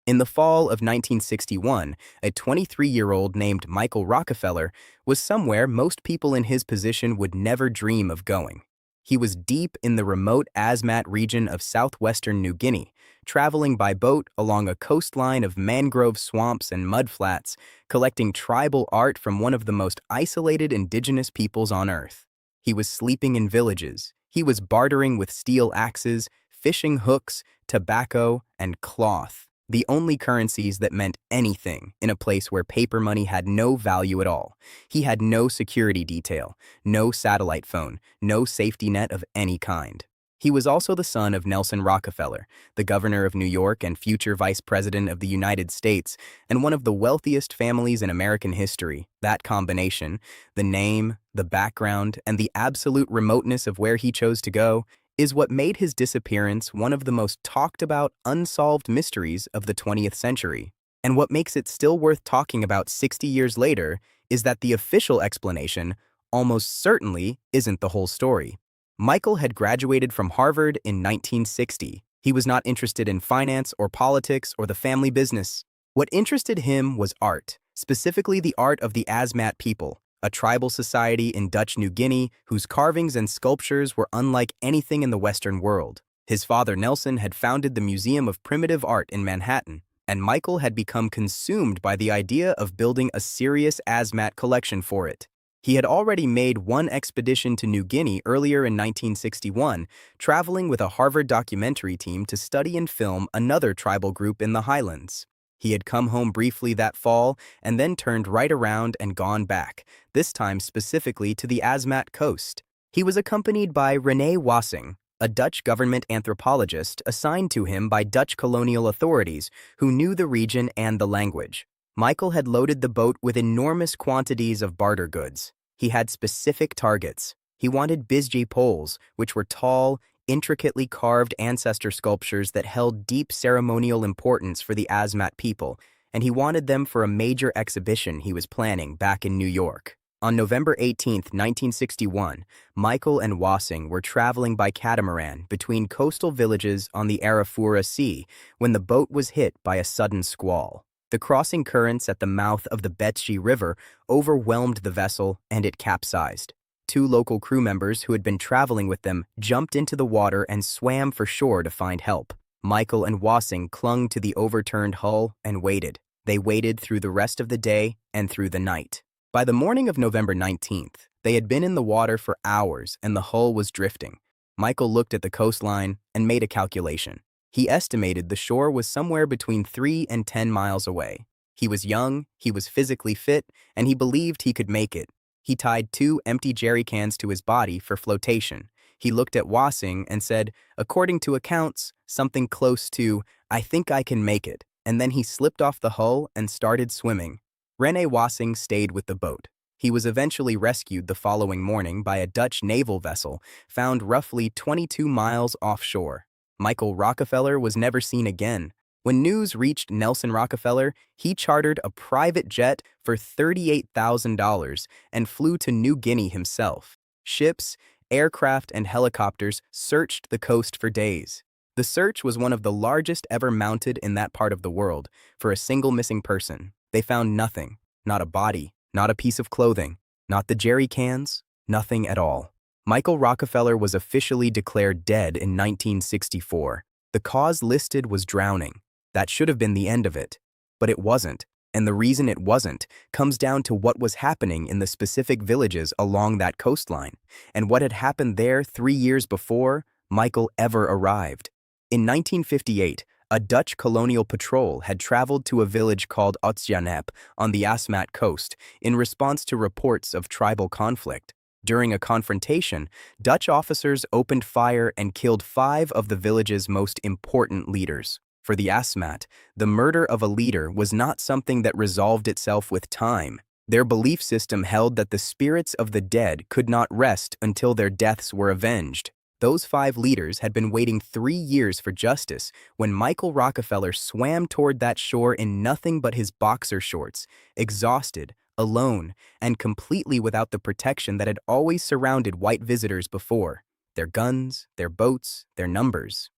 In the fall of 1961, a 23-year-old named Michael Rockefeller was somewhere most people in his position would never dream of going. He was deep in the remote Asmat region of southwestern New Guinea, traveling by boat along a coastline of mangrove swamps and mudflats, collecting tribal art from one of the most isolated indigenous peoples on Earth. He was sleeping in villages. He was bartering with steel axes, fishing hooks, tobacco, and cloth, the only currencies that meant anything in a place where paper money had no value at all. He had no security detail, no satellite phone, no safety net of any kind. He was also the son of Nelson Rockefeller, the governor of New York and future vice president of the United States, and one of the wealthiest families in American history. That combination, the name, the background, and the absolute remoteness of where he chose to go, is what made his disappearance one of the most talked about unsolved mysteries of the 20th century. And what makes it still worth talking about 60 years later is that the official explanation almost certainly isn't the whole story. Michael had graduated from Harvard in 1960. He was not interested in finance or politics or the family business. What interested him was art, specifically the art of the Asmat people, a tribal society in Dutch New Guinea whose carvings and sculptures were unlike anything in the Western world. His father Nelson had founded the Museum of Primitive Art in Manhattan, and Michael had become consumed by the idea of building a serious Asmat collection for it. He had already made one expedition to New Guinea earlier in 1961, traveling with a Harvard documentary team to study and film another tribal group in the highlands. He had come home briefly that fall and then turned right around and gone back, this time specifically to the Asmat coast. He was accompanied by René Wassing, a Dutch government anthropologist assigned to him by Dutch colonial authorities who knew the region and the language. Michael had loaded the boat with enormous quantities of barter goods. He had specific targets. He wanted Bisji poles, which were tall, intricately carved ancestor sculptures that held deep ceremonial importance for the Asmat people, and he wanted them for a major exhibition he was planning back in New York. On November 18, 1961, Michael and Wassing were traveling by catamaran between coastal villages on the Arafura Sea when the boat was hit by a sudden squall. The crossing currents at the mouth of the Betshi River overwhelmed the vessel and it capsized. Two local crew members who had been traveling with them jumped into the water and swam for shore to find help. Michael and Wassing clung to the overturned hull and waited. They waited through the rest of the day and through the night. By the morning of November 19th, they had been in the water for hours and the hull was drifting. Michael looked at the coastline and made a calculation. He estimated the shore was somewhere between 3 and 10 miles away. He was young, he was physically fit, and he believed he could make it. He tied 2 empty jerry cans to his body for flotation. He looked at Wassing and said, according to accounts, something close to, "I think I can make it," and then he slipped off the hull and started swimming. René Wassing stayed with the boat. He was eventually rescued the following morning by a Dutch naval vessel found roughly 22 miles offshore. Michael Rockefeller was never seen again. When news reached Nelson Rockefeller, he chartered a private jet for $38,000 and flew to New Guinea himself. Ships, aircraft, and helicopters searched the coast for days. The search was one of the largest ever mounted in that part of the world for a single missing person. They found nothing, not a body, not a piece of clothing, not the jerry cans, nothing at all. Michael Rockefeller was officially declared dead in 1964. The cause listed was drowning. That should have been the end of it. But it wasn't, and the reason it wasn't comes down to what was happening in the specific villages along that coastline, and what had happened there 3 years before Michael ever arrived. In 1958, a Dutch colonial patrol had traveled to a village called Otsjanep on the Asmat coast in response to reports of tribal conflict. During a confrontation, Dutch officers opened fire and killed 5 of the village's most important leaders. For the Asmat, the murder of a leader was not something that resolved itself with time. Their belief system held that the spirits of the dead could not rest until their deaths were avenged. Those 5 leaders had been waiting 3 years for justice when Michael Rockefeller swam toward that shore in nothing but his boxer shorts, exhausted, alone, and completely without the protection that had always surrounded white visitors before: their guns, their boats, their numbers.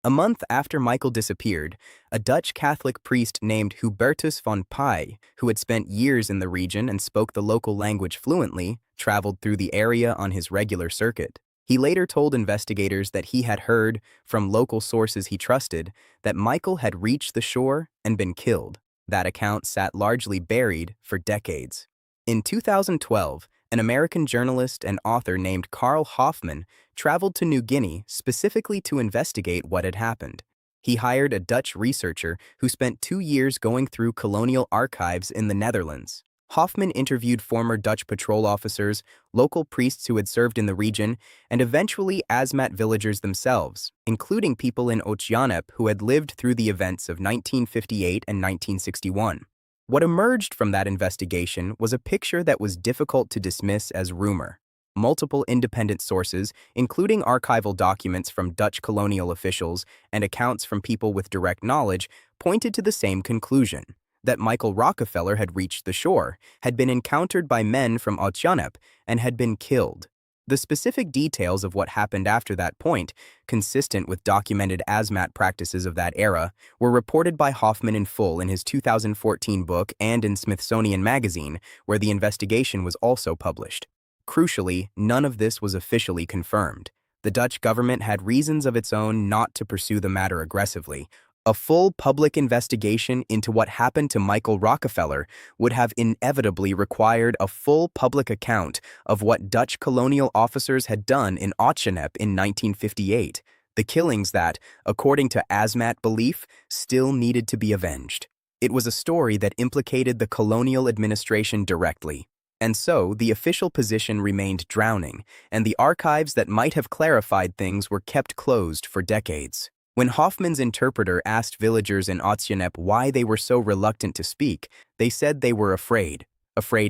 A month after Michael disappeared, a Dutch Catholic priest named Hubertus von Pai, who had spent years in the region and spoke the local language fluently, traveled through the area on his regular circuit. He later told investigators that he had heard, from local sources he trusted, that Michael had reached the shore and been killed. That account sat largely buried for decades. In 2012, an American journalist and author named Carl Hoffman traveled to New Guinea specifically to investigate what had happened. He hired a Dutch researcher who spent 2 years going through colonial archives in the Netherlands. Hoffman interviewed former Dutch patrol officers, local priests who had served in the region, and eventually Asmat villagers themselves, including people in Otjanep who had lived through the events of 1958 and 1961. What emerged from that investigation was a picture that was difficult to dismiss as rumor. Multiple independent sources, including archival documents from Dutch colonial officials and accounts from people with direct knowledge, pointed to the same conclusion: that Michael Rockefeller had reached the shore, had been encountered by men from Otjanep, and had been killed. The specific details of what happened after that point, consistent with documented Asmat practices of that era, were reported by Hoffman in full in his 2014 book and in Smithsonian Magazine, where the investigation was also published. Crucially, none of this was officially confirmed. The Dutch government had reasons of its own not to pursue the matter aggressively. A full public investigation into what happened to Michael Rockefeller would have inevitably required a full public account of what Dutch colonial officers had done in Otjanep in 1958, the killings that, according to Asmat belief, still needed to be avenged. It was a story that implicated the colonial administration directly. And so, the official position remained drowning, and the archives that might have clarified things were kept closed for decades. When Hoffman's interpreter asked villagers in Otjanep why they were so reluctant to speak, they said they were afraid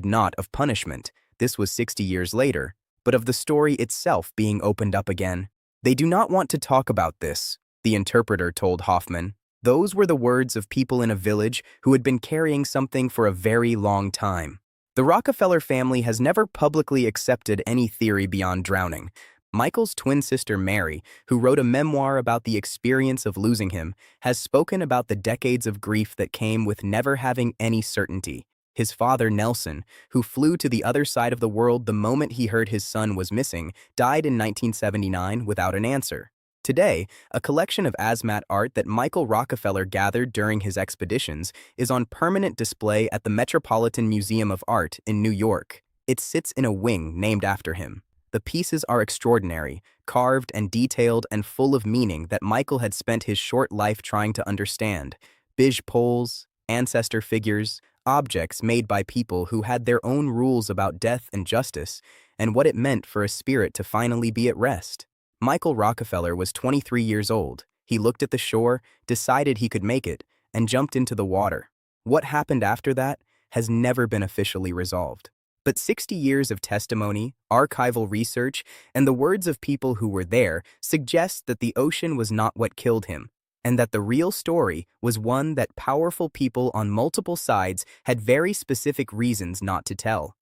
not of punishment, this was 60 years later, but of the story itself being opened up again. They do not want to talk about this, the interpreter told Hoffman. Those were the words of people in a village who had been carrying something for a very long time. The Rockefeller family has never publicly accepted any theory beyond drowning. Michael's twin sister Mary, who wrote a memoir about the experience of losing him, has spoken about the decades of grief that came with never having any certainty. His father, Nelson, who flew to the other side of the world the moment he heard his son was missing, died in 1979 without an answer. Today, a collection of Asmat art that Michael Rockefeller gathered during his expeditions is on permanent display at the Metropolitan Museum of Art in New York. It sits in a wing named after him. The pieces are extraordinary, carved and detailed and full of meaning that Michael had spent his short life trying to understand. Bij poles, ancestor figures, objects made by people who had their own rules about death and justice, and what it meant for a spirit to finally be at rest. Michael Rockefeller was 23 years old. He looked at the shore, decided he could make it, and jumped into the water. What happened after that has never been officially resolved. But 60 years of testimony, archival research, and the words of people who were there suggest that the ocean was not what killed him, and that the real story was one that powerful people on multiple sides had very specific reasons not to tell.